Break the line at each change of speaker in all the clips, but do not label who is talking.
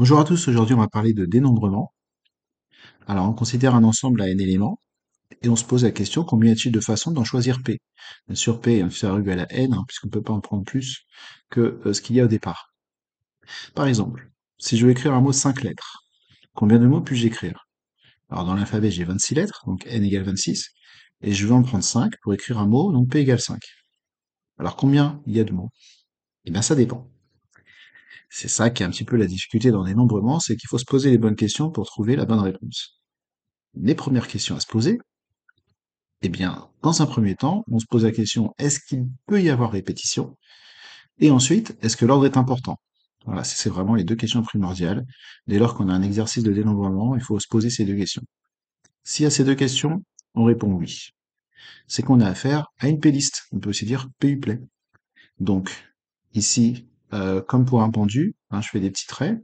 Bonjour à tous, aujourd'hui on va parler de dénombrement. Alors on considère un ensemble à n éléments et on se pose la question combien y a-t-il de façons d'en choisir p? Bien sûr p est inférieur ou égal à n, hein, puisqu'on ne peut pas en prendre plus que ce qu'il y a au départ. Par exemple, si je veux écrire un mot de 5 lettres, combien de mots puis-je écrire? Alors dans l'alphabet j'ai 26 lettres, donc n égale 26, et je veux en prendre 5 pour écrire un mot, donc p égale 5. Alors combien il y a de mots? Eh bien ça dépend. C'est ça qui est un petit peu la difficulté dans le dénombrement, c'est qu'il faut se poser les bonnes questions pour trouver la bonne réponse. Les premières questions à se poser, eh bien, dans un premier temps, on se pose la question, est-ce qu'il peut y avoir répétition? Et ensuite, est-ce que l'ordre est important? Voilà, c'est vraiment les deux questions primordiales. Dès lors qu'on a un exercice de dénombrement, il faut se poser ces deux questions. Si à ces deux questions, on répond oui, c'est qu'on a affaire à une play-list. On peut aussi dire PUPLay. Donc, ici, comme pour un pendu, hein, je fais des petits traits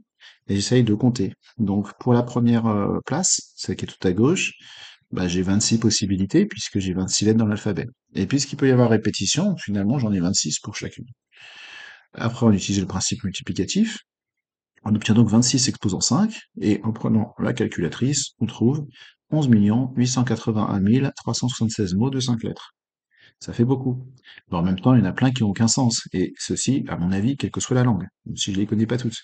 et j'essaye de compter. Donc, pour la première place, celle qui est tout à gauche, bah, j'ai 26 possibilités puisque j'ai 26 lettres dans l'alphabet. Et puisqu'il peut y avoir répétition, finalement, j'en ai 26 pour chacune. Après, on utilise le principe multiplicatif. On obtient donc 26 exposant 5, et en prenant la calculatrice, on trouve 11 881 376 mots de 5 lettres. Ça fait beaucoup. Mais en même temps, il y en a plein qui n'ont aucun sens, et ceci, à mon avis, quelle que soit la langue, même si je les connais pas toutes.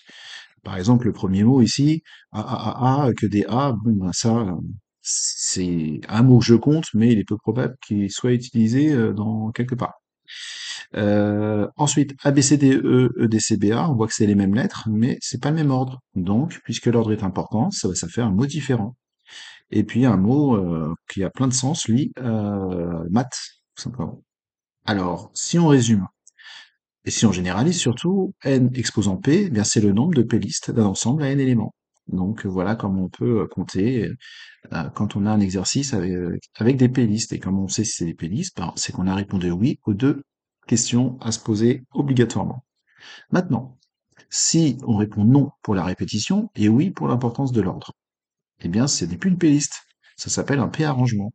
Par exemple, le premier mot ici, que des A, bon, ben ça, c'est un mot que je compte, mais il est peu probable qu'il soit utilisé dans quelque part. Ensuite, A, B, C, D, E, E, D, C, B, A, on voit que c'est les mêmes lettres, mais c'est pas le même ordre. Donc, puisque l'ordre est important, ça fait un mot différent. Et puis, un mot qui a plein de sens, lui, maths, tout simplement. Alors, si on résume, et si on généralise surtout, n exposant p, eh bien c'est le nombre de p-listes d'un ensemble à n éléments. Donc voilà comment on peut compter quand on a un exercice avec des p-listes. Et comme on sait si c'est des p-listes, ben, c'est qu'on a répondu oui aux deux questions à se poser obligatoirement. Maintenant, si on répond non pour la répétition et oui pour l'importance de l'ordre, eh bien ce n'est plus une p-liste, ça s'appelle un p-arrangement.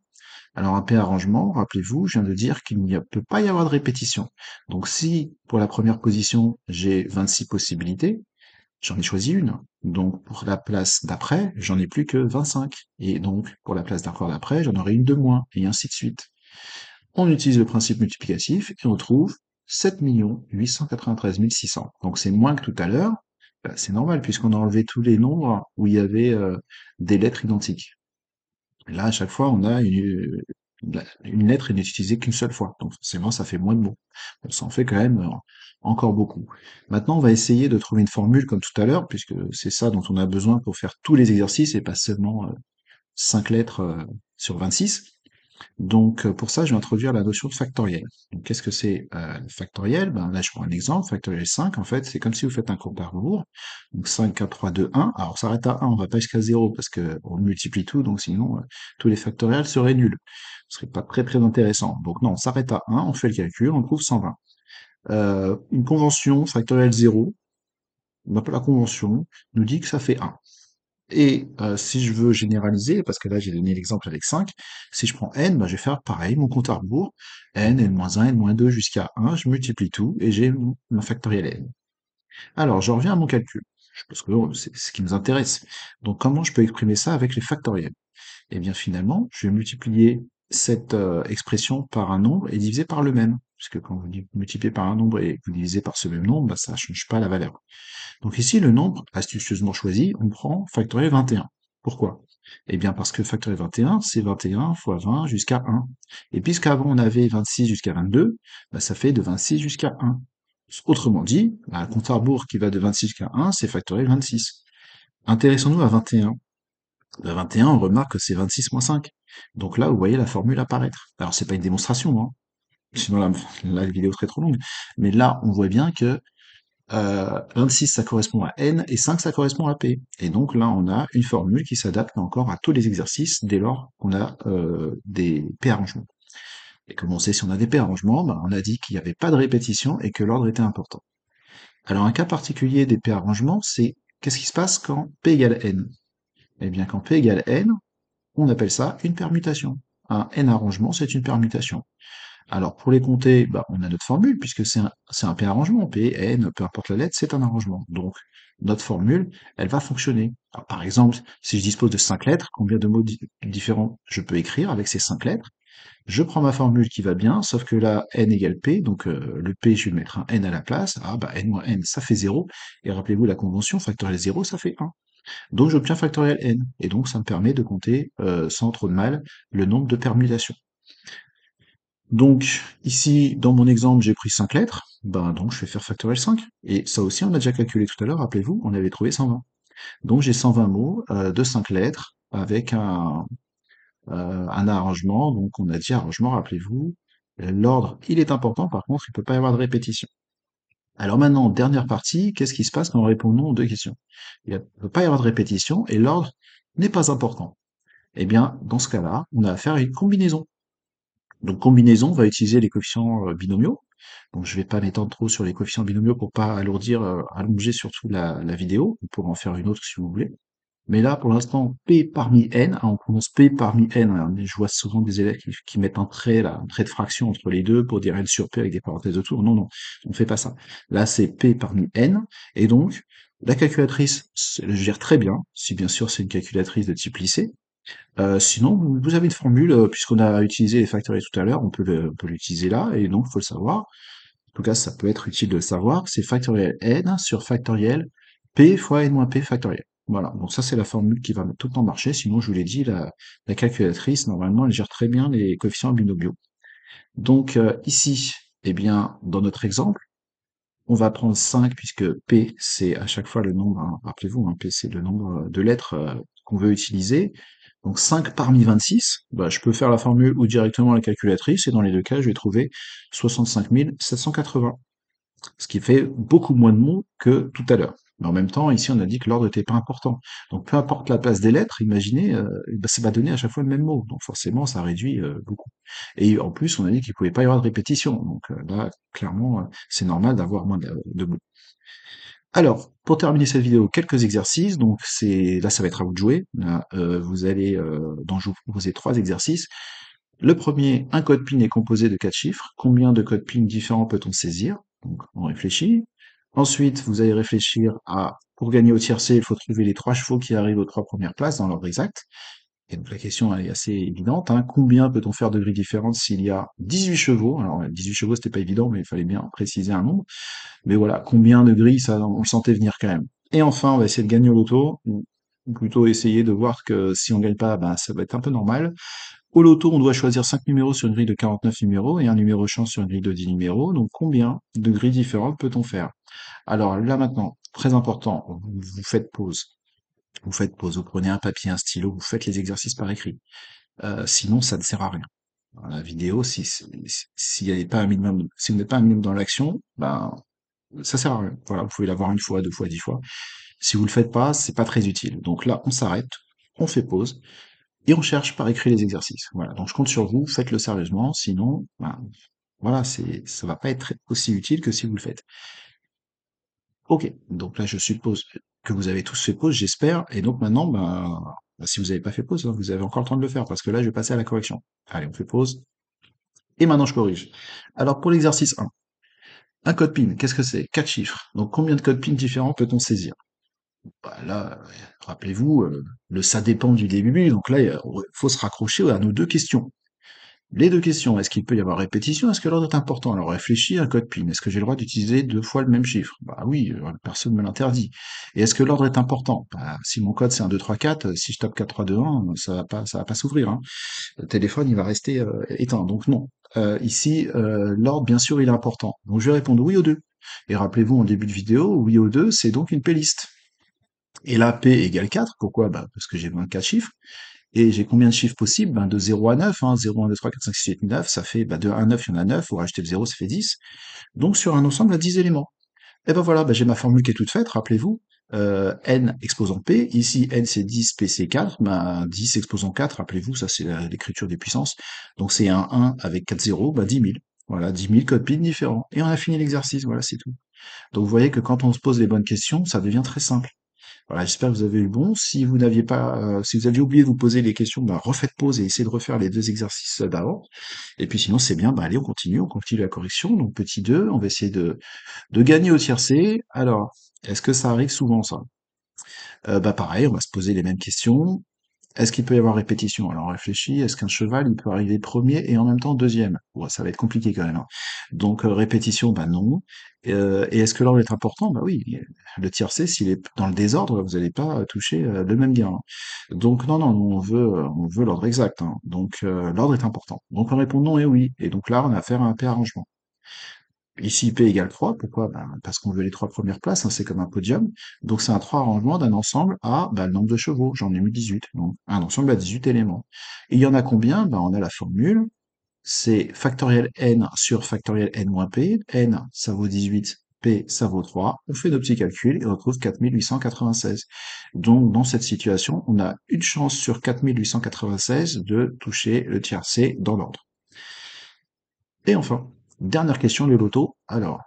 Alors un p-arrangement, rappelez-vous, je viens de dire qu'il ne peut pas y avoir de répétition. Donc si pour la première position j'ai 26 possibilités, j'en ai choisi une. Donc pour la place d'après, j'en ai plus que 25. Et donc pour la place d'encore d'après, j'en aurai une de moins, et ainsi de suite. On utilise le principe multiplicatif et on trouve 7 893 600. Donc c'est moins que tout à l'heure. Bah, c'est normal puisqu'on a enlevé tous les nombres où il y avait des lettres identiques. Là, à chaque fois, on a une lettre n'est utilisée qu'une seule fois. Donc forcément, ça fait moins de mots. Bon, ça en fait quand même encore beaucoup. Maintenant, on va essayer de trouver une formule comme tout à l'heure, puisque c'est ça dont on a besoin pour faire tous les exercices et pas seulement 5 lettres sur 26. Donc pour ça, je vais introduire la notion de factoriel. Donc qu'est-ce que c'est le factoriel? Ben, là, je prends un exemple, factoriel 5, en fait, c'est comme si vous faites un compte à rebours. Donc 5, 4, 3, 2, 1. Alors on s'arrête à 1, on va pas jusqu'à 0 parce qu'on multiplie tout, donc sinon tous les factoriels seraient nuls. Ce serait pas très très intéressant. Donc non, on s'arrête à 1, on fait le calcul, on trouve 120. Une convention factorielle 0, on appelle la convention, nous dit que ça fait 1. Et si je veux généraliser, parce que là j'ai donné l'exemple avec 5, si je prends n, ben, je vais faire pareil, mon compte à rebours, n, n-1, n-2 jusqu'à 1, je multiplie tout et j'ai mon factoriel n. Alors, je reviens à mon calcul, parce que c'est ce qui nous intéresse. Donc comment je peux exprimer ça avec les factoriels? Eh bien finalement, je vais multiplier cette expression par un nombre et diviser par le même, puisque quand vous multipliez par un nombre et vous divisez par ce même nombre, bah, ça ne change pas la valeur. Donc ici, le nombre, astucieusement choisi, on prend factoriel 21. Pourquoi? Eh bien parce que factoriel 21, c'est 21 fois 20 jusqu'à 1. Et puisqu'avant on avait 26 jusqu'à 22, bah, ça fait de 26 jusqu'à 1. Autrement dit, un compte à rebours qui va de 26 jusqu'à 1, c'est factoriel 26. Intéressons-nous à 21. À 21, on remarque que c'est 26 moins 5. Donc là, vous voyez la formule apparaître. Alors, c'est pas une démonstration, hein. Sinon, la vidéo serait trop longue. Mais là, on voit bien que 26, ça correspond à n, et 5, ça correspond à p. Et donc là, on a une formule qui s'adapte encore à tous les exercices dès lors qu'on a des p-arrangements. Et comme on sait si on a des p-arrangements, ben, on a dit qu'il n'y avait pas de répétition et que l'ordre était important. Alors un cas particulier des p-arrangements, c'est qu'est-ce qui se passe quand p égale n? Eh bien, quand p égale n, on appelle ça une permutation. Un n arrangement, c'est une permutation. Alors pour les compter, bah, on a notre formule puisque c'est un P-arrangement. P, N, peu importe la lettre, c'est un arrangement. Donc notre formule, elle va fonctionner. Alors, par exemple, si je dispose de 5 lettres, combien de mots différents je peux écrire avec ces 5 lettres? Je prends ma formule qui va bien, sauf que là, n égale p, donc le p, je vais mettre un n à la place. Ah bah n moins n, ça fait 0. Et rappelez-vous la convention, factoriel 0, ça fait 1. Donc j'obtiens factoriel n. Et donc ça me permet de compter sans trop de mal le nombre de permutations. Donc ici, dans mon exemple, j'ai pris 5 lettres. Ben donc je vais faire factoriel 5. Et ça aussi, on a déjà calculé tout à l'heure, rappelez-vous, on avait trouvé 120. Donc j'ai 120 mots de 5 lettres avec un arrangement. Donc on a dit arrangement, rappelez-vous, l'ordre, il est important, par contre, il ne peut pas y avoir de répétition. Alors maintenant, dernière partie, qu'est-ce qui se passe quand on répond non aux deux questions? Il ne peut pas y avoir de répétition et l'ordre n'est pas important. Eh bien, dans ce cas-là, on a affaire à une combinaison. Donc combinaison va utiliser les coefficients binomiaux. Donc je ne vais pas m'étendre trop sur les coefficients binomiaux pour pas alourdir, allonger surtout la vidéo. On pourra en faire une autre si vous voulez. Mais là, pour l'instant, P parmi N, hein, on prononce P parmi N, hein, je vois souvent des élèves qui mettent un trait, là, un trait de fraction entre les deux pour dire N sur P avec des parenthèses autour. Non, non, on ne fait pas ça. Là, c'est P parmi N, et donc, la calculatrice elle gère très bien, si bien sûr c'est une calculatrice de type lycée. Sinon, vous avez une formule, puisqu'on a utilisé les factoriels tout à l'heure, on peut l'utiliser là, et donc, il faut le savoir. En tout cas, ça peut être utile de le savoir, c'est factoriel n sur factoriel p fois n moins p factoriel. Voilà, donc ça c'est la formule qui va tout le temps marcher, sinon je vous l'ai dit, la calculatrice, normalement, elle gère très bien les coefficients binomiaux. Donc ici, eh bien, dans notre exemple, on va prendre 5 puisque p c'est à chaque fois le nombre, hein, rappelez-vous, hein, p c'est le nombre de lettres qu'on veut utiliser. Donc 5 parmi 26, bah, je peux faire la formule ou directement la calculatrice, et dans les deux cas, je vais trouver 65 780. Ce qui fait beaucoup moins de mots que tout à l'heure. Mais en même temps, ici, on a dit que l'ordre n'était pas important. Donc, peu importe la place des lettres, imaginez, bah, ça va donner à chaque fois le même mot. Donc, forcément, ça réduit beaucoup. Et en plus, on a dit qu'il ne pouvait pas y avoir de répétition. Donc, là, clairement, c'est normal d'avoir moins de mots. Alors, pour terminer cette vidéo, quelques exercices. Donc, là, ça va être à vous de jouer. Là, vous allez, donc, je vais vous proposer 3 exercices. Le premier, un code PIN est composé de 4 chiffres. Combien de codes PIN différents peut-on saisir? Donc, on réfléchit. Ensuite, vous allez réfléchir à, pour gagner au tiercé, il faut trouver les 3 chevaux qui arrivent aux 3 premières places dans l'ordre exact. Et donc la question elle est assez évidente, hein. Combien peut-on faire de grilles différentes s'il y a 18 chevaux? Alors 18 chevaux, c'était pas évident, mais il fallait bien préciser un nombre. Mais voilà, combien de grilles, ça, on le sentait venir quand même. Et enfin, on va essayer de gagner au loto, ou plutôt essayer de voir que si on gagne pas, ben, ça va être un peu normal. Au loto, on doit choisir 5 numéros sur une grille de 49 numéros et un numéro chance sur une grille de 10 numéros. Donc combien de grilles différentes peut-on faire? Alors là maintenant, très important, vous faites pause. Vous faites pause, vous prenez un papier, un stylo, vous faites les exercices par écrit. Sinon, ça ne sert à rien. Dans la vidéo, s'il n'y avait pas un minimum, si vous n'êtes pas un minimum dans l'action, ben ça sert à rien. Voilà, vous pouvez l'avoir une fois, deux fois, 10 fois. Si vous le faites pas, c'est pas très utile. Donc là, on s'arrête, on fait pause, et on cherche par écrit les exercices. Voilà. Donc je compte sur vous, faites-le sérieusement, sinon, ben, voilà, ça va pas être aussi utile que si vous le faites. Ok, donc là je suppose que vous avez tous fait pause, j'espère, et donc maintenant, si vous n'avez pas fait pause, hein, vous avez encore le temps de le faire, parce que là je vais passer à la correction. Allez, on fait pause, et maintenant je corrige. Alors pour l'exercice 1, un code PIN, qu'est-ce que c'est? 4 chiffres. Donc combien de codes PIN différents peut-on saisir? Bah là, rappelez-vous, le ça dépend du début, donc là, il faut se raccrocher à nos deux questions. Les deux questions, est-ce qu'il peut y avoir répétition? Est-ce que l'ordre est important? Alors réfléchis à un code PIN. Est-ce que j'ai le droit d'utiliser 2 fois le même chiffre? Bah oui, personne ne me l'interdit. Et est-ce que l'ordre est important? Bah, si mon code c'est 1, 2, 3, 4, si je tape 4, 3, 2, 1, ça va pas s'ouvrir, hein. Le téléphone, il va rester éteint. Donc non. Ici, l'ordre, bien sûr, il est important. Donc je vais répondre oui aux deux. Et rappelez-vous en début de vidéo, oui aux deux, c'est donc une playlist. Et là, P égale 4, pourquoi? Bah, parce que j'ai 24 chiffres. Et j'ai combien de chiffres possibles? Ben, de 0 à 9, hein. 0, 1, 2, 3, 4, 5, 6, 7, 8, 9, ça fait, bah, de 1 à 9, il y en a 9, faut rajouter le 0, ça fait 10. Donc, sur un ensemble à 10 éléments. Et ben voilà, bah, j'ai ma formule qui est toute faite, rappelez-vous. N exposant P, ici N c'est 10, P c'est 4, ben 10 exposant 4, rappelez-vous, ça c'est l'écriture des puissances. Donc c'est un 1 avec 4 zéros, bah 10 000. Voilà, 10 000 codes PIN différents. Et on a fini l'exercice, voilà, c'est tout. Donc vous voyez que quand on se pose les bonnes questions, ça devient très simple. Voilà, j'espère que vous avez eu bon. Si vous n'aviez pas, si vous aviez oublié de vous poser les questions, bah, refaites pause et essayez de refaire les 2 exercices d'avant. Et puis sinon, c'est bien, bah, allez, on continue la correction. Donc petit 2, on va essayer de gagner au tiercé. Alors, est-ce que ça arrive souvent ça? Bah pareil, on va se poser les mêmes questions. Est-ce qu'il peut y avoir répétition? Alors on réfléchit, est-ce qu'un cheval, il peut arriver premier et en même temps deuxième? Ouais, ça va être compliqué quand même, hein. Donc répétition, bah non. Et est-ce que l'ordre est important? Bah oui, le tiercé, s'il est dans le désordre, vous n'allez pas toucher le même gain, hein. Donc non, non, nous, on veut l'ordre exact, hein. Donc l'ordre est important. Donc on répond non et oui. Et donc là, on a affaire à un P-arrangement. Ici, P égale 3, pourquoi? Ben, parce qu'on veut les 3 premières places, hein, c'est comme un podium. Donc c'est un 3 rangement d'un ensemble à ben, le nombre de chevaux. J'en ai mis 18. Donc un ensemble à 18 éléments. Et il y en a combien? Ben, on a la formule, c'est factoriel n sur factoriel n moins p. N, ça vaut 18, p, ça vaut 3. On fait nos petits calculs et on retrouve 4896. Donc dans cette situation, on a une chance sur 4896 de toucher le tiercé dans l'ordre. Et enfin, dernière question, le loto. Alors,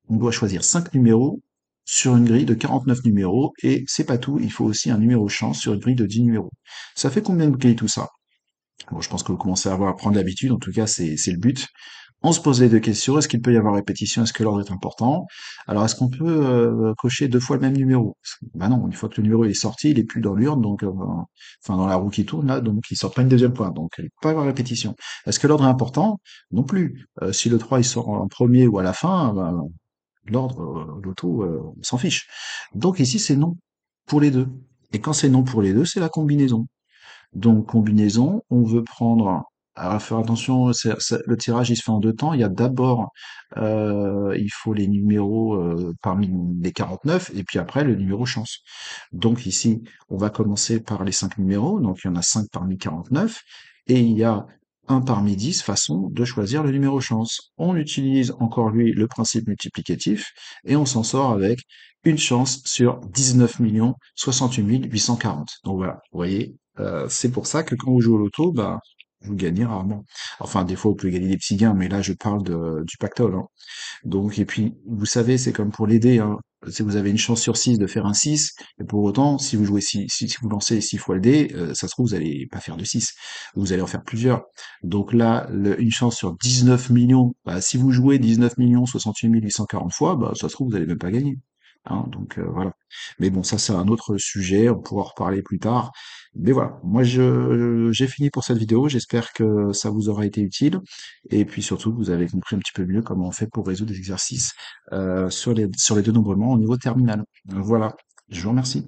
on doit choisir 5 numéros sur une grille de 49 numéros, et c'est pas tout, il faut aussi un numéro chance sur une grille de 10 numéros. Ça fait combien de grilles tout ça? Bon, je pense que vous commencez à prendre l'habitude, en tout cas c'est le but. On se pose les 2 questions, est-ce qu'il peut y avoir répétition, est-ce que l'ordre est important? Alors est-ce qu'on peut cocher 2 fois le même numéro? Ben non, une fois que le numéro est sorti, il est plus dans l'urne, donc enfin dans la roue qui tourne là, donc il sort pas une deuxième fois, donc il peut pas y avoir répétition. Est-ce que l'ordre est important? Non plus. Si le 3 il sort en premier ou à la fin, ben, l'ordre, l'auto, on s'en fiche. Donc ici, c'est non pour les deux. Et quand c'est non pour les deux, c'est la combinaison. Donc combinaison, on veut prendre, alors faire attention, le tirage il se fait en 2 temps. Il y a d'abord, il faut les numéros parmi les 49 et puis après le numéro chance. Donc ici, on va commencer par les 5 numéros, donc il y en a 5 parmi 49 et il y a un parmi 10 façons de choisir le numéro chance. On utilise encore lui le principe multiplicatif et on s'en sort avec une chance sur 19 68 840. Donc voilà, vous voyez, c'est pour ça que quand vous jouez au loto, bah, vous gagnez rarement. Enfin, des fois, vous pouvez gagner des petits gains, mais là, je parle du pactole, hein. Donc, et puis, vous savez, c'est comme pour les dés, hein. Si vous avez une chance sur 6 de faire un 6, et pour autant, si vous jouez si vous lancez 6 fois le dé, ça se trouve, vous allez pas faire de 6. Vous allez en faire plusieurs. Donc là, une chance sur 19 millions, bah, si vous jouez 19 68 840 fois, bah, ça se trouve, vous allez même pas gagner. Hein, donc voilà. Mais bon, ça c'est un autre sujet, on pourra en reparler plus tard. Mais voilà, moi j'ai fini pour cette vidéo, j'espère que ça vous aura été utile, et puis surtout que vous avez compris un petit peu mieux comment on fait pour résoudre des exercices sur les dénombrements au niveau terminal. Voilà, je vous remercie.